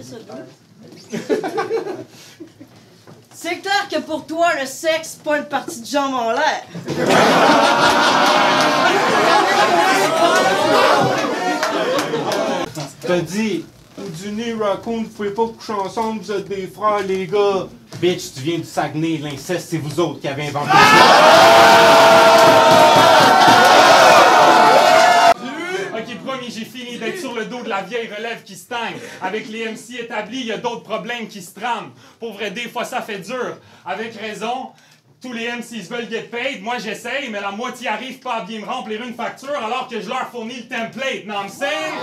c'est ça. C'est clair que pour toi, le sexe, c'est pas une partie de jambe en l'air. T'as dit, Houdini, Raccoon, vous pouvez pas coucher ensemble, vous êtes des frères, les gars. Bitch, tu viens du Saguenay, l'inceste, c'est vous autres qui avez inventé ça. Ok, promis, j'ai fini d'être sur le dos de la vieille relève qui stagne. Avec les MC établis, il y a d'autres problèmes qui se trament. Pour vrai, des fois, ça fait dur. Avec raison. Tous les MCs veulent get paid, moi j'essaye, mais la moitié arrive pas à bien me remplir une facture alors que je leur fournis le template, know what I'm saying?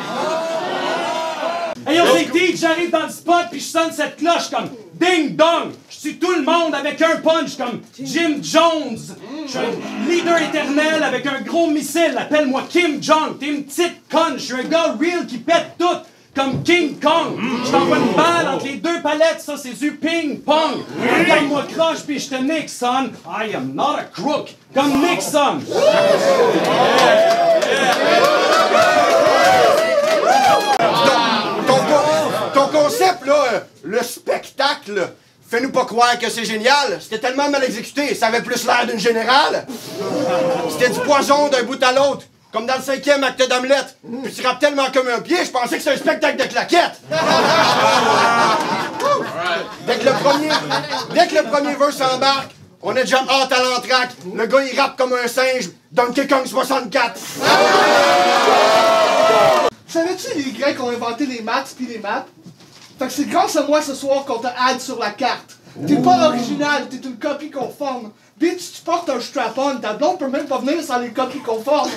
Hey yo, c'est T, j'arrive dans le spot puis je sonne cette cloche comme ding dong. Je suis tout le monde avec un punch comme Jim Jones. Je suis un leader éternel avec un gros missile, appelle-moi Kim Jong. T'es une petite conne, je suis un gars real qui pète tout. Comme King Kong, je t'envoie une balle entre les deux palettes, ça c'est du ping-pong. Regarde-moi croche puis je te nique, son. I am not a crook, comme Nixon. Ton concept, là, le spectacle, fais-nous pas croire que c'est génial. C'était tellement mal exécuté, ça avait plus l'air d'une générale. C'était du poison d'un bout à l'autre. Comme dans le 5e acte d'Hamlet. Puis tu rappes tellement comme un pied, je pensais que c'était un spectacle de claquettes. Dès que le premier verse s'embarque, on est déjà hâte à l'entraque. Le gars, il rappe comme un singe. Donkey Kong 64. Savais-tu les Grecs ont inventé les maths pis les maths? Fait que c'est grâce à moi ce soir qu'on t'a add sur la carte. T'es pas original, t'es une copie conforme. Bitch, tu portes un strap-on, ta blonde peut même pas venir sans les copies conformes.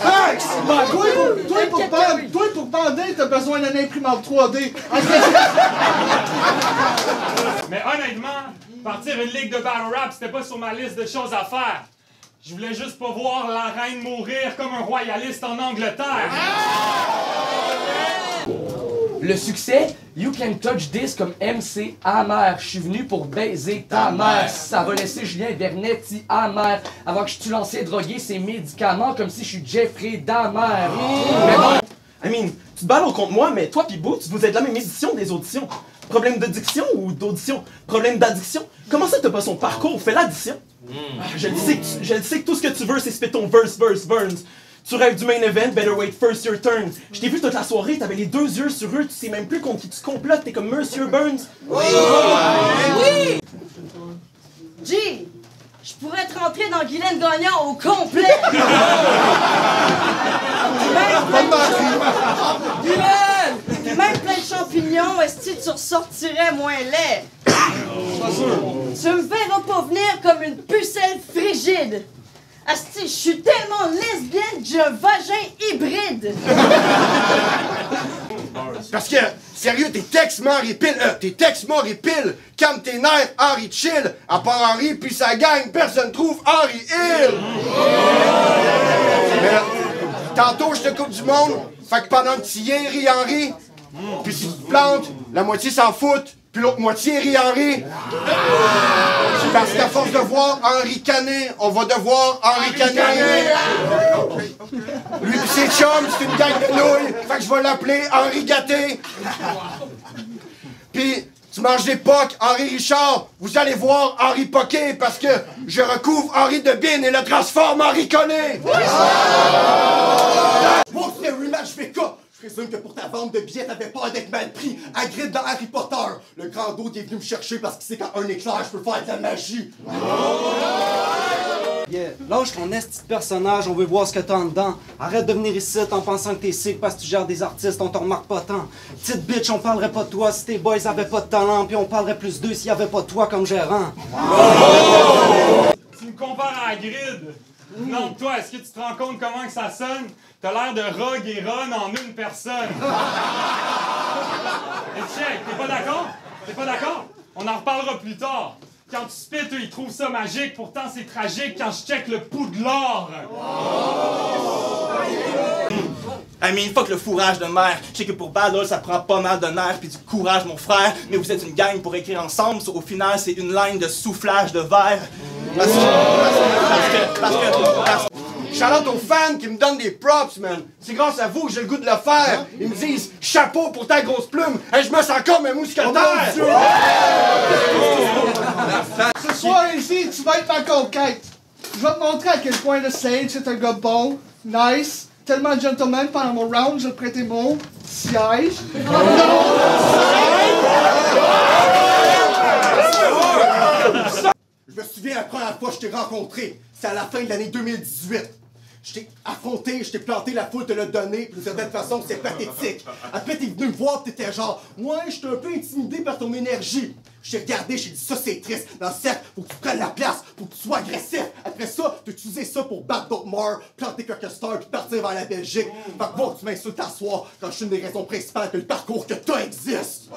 Thanks! Ben, toi pour bander, t'as besoin d'une imprimante 3D. Mais honnêtement, partir une ligue de battle rap, c'était pas sur ma liste de choses à faire. Je voulais juste pas voir la reine mourir comme un royaliste en Angleterre. Le succès, You Can Touch This comme MC amer. Je suis venu pour baiser ta mère. Ça va laisser Julien Vernetti amer. Avant que je tue l'ancien drogué, ses médicaments comme si je suis Jeffrey Dahmer. Mais bon. I mean, tu te balances contre moi, mais toi pis Boots, vous êtes la même édition des auditions. Problème de diction ou d'audition? Problème d'addiction? Comment ça t'as pas son parcours? Fais l'addition. Je le sais que tout ce que tu veux, c'est spit ton verse, Burns. Tu rêves du main event, better wait first your turn. Je t'ai vu toute la soirée, t'avais les deux yeux sur eux, tu sais même plus contre qui tu complotes, t'es comme Monsieur Burns. Oui! G, je pourrais te rentrer dans Guylaine Gagnon au complet! Guylaine! Même plein de champignons, est-ce que tu ressortirais moins laid? Tu me verras pas venir comme une pucelle frigide! Asti, je suis tellement lesbienne que j'ai un vagin hybride! Parce que, sérieux, tes textes morts et pile, calme tes nerfs, Henry chill. À part Henry puis sa gang, personne trouve Henry Hill. Mais là, tantôt je te coupe du monde, fait que pendant que tu y es, ris Henry. Puis si tu te plantes, la moitié s'en fout, puis l'autre moitié rit Henry. Parce qu'à force de voir Henry Canet, on va devoir Henry Canet. Lui pis ses chums, c'est une gang de nouilles, fait que je vais l'appeler Henry Gâté. Pis tu manges des pocs, Henri Richard, vous allez voir Henri Poquet parce que je recouvre Henri de Bin et le transforme en Henri Collet. Bon, c'est un rematch VK. Je présume que pour ta vente de billets, t'avais pas d'être mal pris. Hagrid dans Harry Potter. Le grand dos est venu me chercher parce qu'il sait qu'en un éclair, je peux faire de la magie. Yeah. Lâche ton esti de personnage, on veut voir ce que t'as en dedans. Arrête de venir ici en pensant que t'es sick parce que tu gères des artistes, on te remarque pas tant. Petite bitch, on parlerait pas de toi si tes boys avaient pas de talent, puis on parlerait plus d'eux s'il y avait pas de toi comme gérant. Tu me compares à Hagrid? Non, toi, est-ce que tu te rends compte comment que ça sonne? T'as l'air de Rogue et Ron en une personne. Et check, t'es pas d'accord? T'es pas d'accord? On en reparlera plus tard. Quand tu spits, eux, ils trouvent ça magique. Pourtant, c'est tragique quand je check le pouls de l'or. I mean, fuck le fourrage de mer. Je sais que pour battle, ça prend pas mal de nerfs pis du courage, mon frère. Mais vous êtes une gang pour écrire ensemble. Au final, c'est une ligne de soufflage de verre. Parce que Shout-out aux fans qui me donnent des props, man. C'est grâce à vous que j'ai le goût de le faire. Ils me disent « Chapeau pour ta grosse plume! » Et je me sens comme un mousquetaire! Ce soir ici, tu vas être ma conquête. Je vais te montrer à quel point le Sage est un gars bon, nice, tellement gentleman pendant mon round, je vais te prêter mon siège. Je me souviens la première fois que je t'ai rencontré. C'est à la fin de l'année 2018. Je t'ai affronté, je t'ai planté, la foule te l'a donné, puis d'une certaine façon, c'est pathétique. Après, t'es venu me voir, pis t'étais genre, ouais, j'étais un peu intimidé par ton énergie. Je t'ai regardé, j'ai dit, ça c'est triste. Dans le cercle, faut que tu prennes la place, faut que tu sois agressif. Après ça, t'as utilisé ça pour battre d'autres morts, planter quelques stars, puis partir vers la Belgique. Fait que bon, tu m'insultes à soir quand je suis une des raisons principales que le parcours que t'as existe.